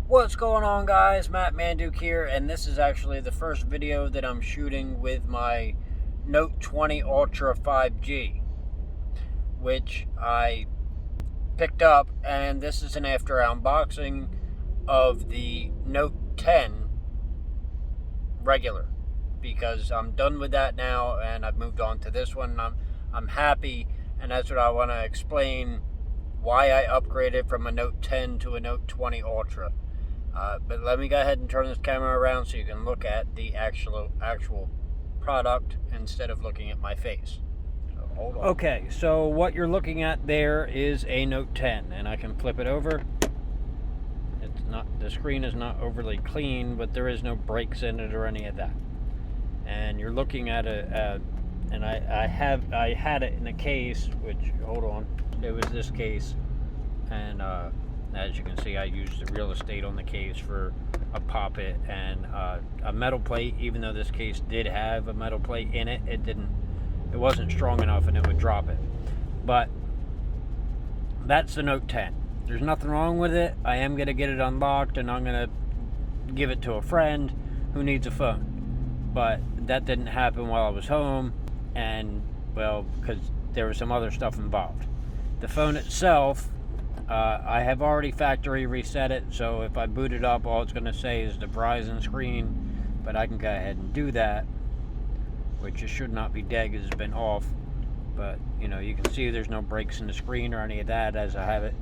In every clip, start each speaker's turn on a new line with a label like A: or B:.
A: What's going on, guys? Matt Manduke here, and this is actually the first video that I'm shooting with my Note 20 Ultra 5G, which I picked up, and this is an after unboxing of the Note 10 regular, because I'm done with that now and I've moved on to this one. I'm happy, and that's what I want to explain why I upgraded from a Note 10 to a Note 20 Ultra. But let me go ahead and turn this camera around so you can look at the actual product instead of looking at my face. So hold on. Okay, so what you're looking at there is a Note 10, and I can flip it over. It's not, the screen is not overly clean, but there is no breaks in it or any of that. And you're looking at and I had it in a case, which, hold on, it was this case, and as you can see, I used the real estate on the case for a poppet and a metal plate. Even though this case did have a metal plate in it, it wasn't strong enough and it would drop it. But that's the Note 10. There's nothing wrong with it. I am going to get it unlocked and I'm going to give it to a friend who needs a phone. But that didn't happen while I was home, and, well, because there was some other stuff involved. The phone itself, I have already factory reset it, so if I boot it up, all it's going to say is the Verizon screen, but I can go ahead and do that, which it should not be dead because it's been off. But, you know, you can see there's no breaks in the screen or any of that as I have it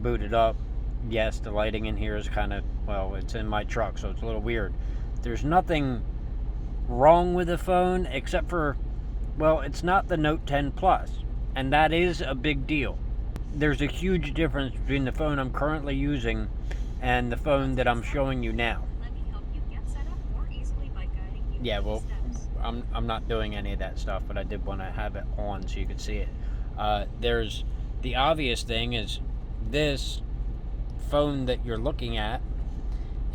A: booted up. Yes, the lighting in here is kind of, well, it's in my truck, so it's a little weird. There's nothing wrong with the phone except for, well, it's not the Note 10 Plus, and that is a big deal. There's a huge difference between the phone I'm currently using and the phone that I'm showing you now.
B: Let me help you get set up more easily by guiding you
A: Yeah, well,
B: steps.
A: I'm not doing any of that stuff, but I did want to have it on so you could see it. There's the obvious thing is this phone that you're looking at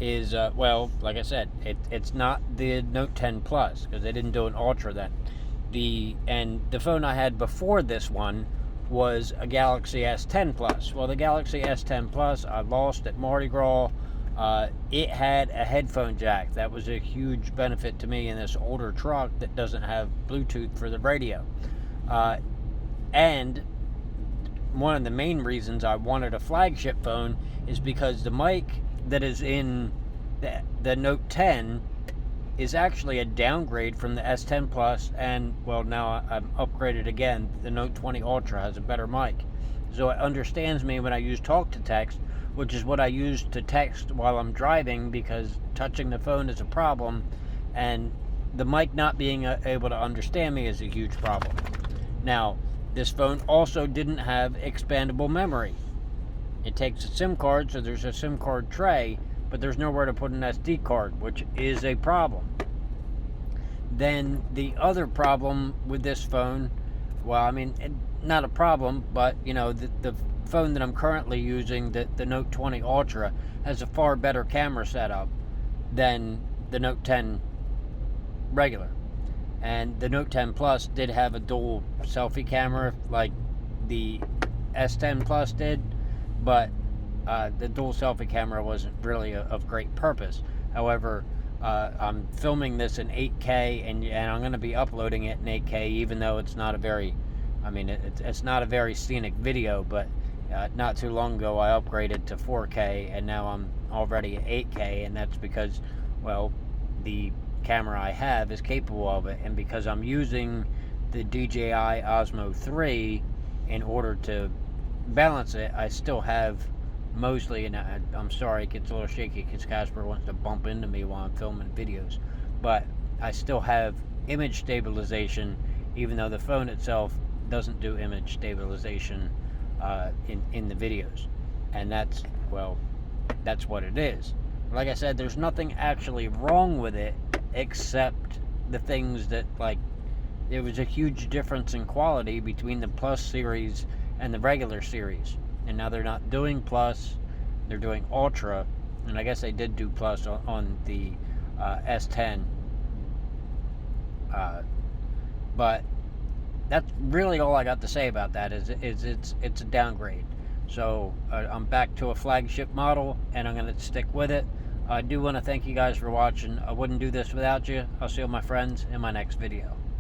A: is, well, like I said, it's not the Note 10 Plus because they didn't do an Ultra then. And the phone I had before this one was a Galaxy S10 Plus. Well, the Galaxy S10 Plus I lost at Mardi Gras. It had a headphone jack. That was a huge benefit to me in this older truck that doesn't have Bluetooth for the radio. And one of the main reasons I wanted a flagship phone is because the mic that is in the Note 10 is actually a downgrade from the S10 Plus, and, well, now I'm upgraded again. The Note 20 Ultra has a better mic, so it understands me when I use talk to text, which is what I use to text while I'm driving, because touching the phone is a problem, and the mic not being able to understand me is a huge problem. Now, this phone also didn't have expandable memory. It takes a SIM card, so there's a SIM card tray, but there's nowhere to put an SD card, which is a problem. Then the other problem with this phone, well, I mean, not a problem, but, you know, the phone that I'm currently using, the Note 20 Ultra, has a far better camera setup than the Note 10 regular. And the Note 10 Plus did have a dual selfie camera like the S10 Plus did, but the dual selfie camera wasn't really of great purpose. However, I'm filming this in 8K, and I'm going to be uploading it in 8K, even though it's not a very, I mean, it's not a very scenic video, but not too long ago I upgraded to 4K, and now I'm already at 8K, and that's because, well, the camera I have is capable of it, and because I'm using the DJI Osmo 3 in order to balance it, I still have mostly, and I'm sorry it gets a little shaky because Casper wants to bump into me while I'm filming videos, but I still have image stabilization, even though the phone itself doesn't do image stabilization in the videos. And that's, well, that's what it is. Like I said, there's nothing actually wrong with it except the things that, like, there was a huge difference in quality between the Plus series and the regular series. And now they're not doing Plus, they're doing Ultra. And I guess they did do Plus on the S10. But that's really all I got to say about that. Is it's a downgrade. So I'm back to a flagship model, and I'm going to stick with it. I do want to thank you guys for watching. I wouldn't do this without you. I'll see you, my friends, in my next video.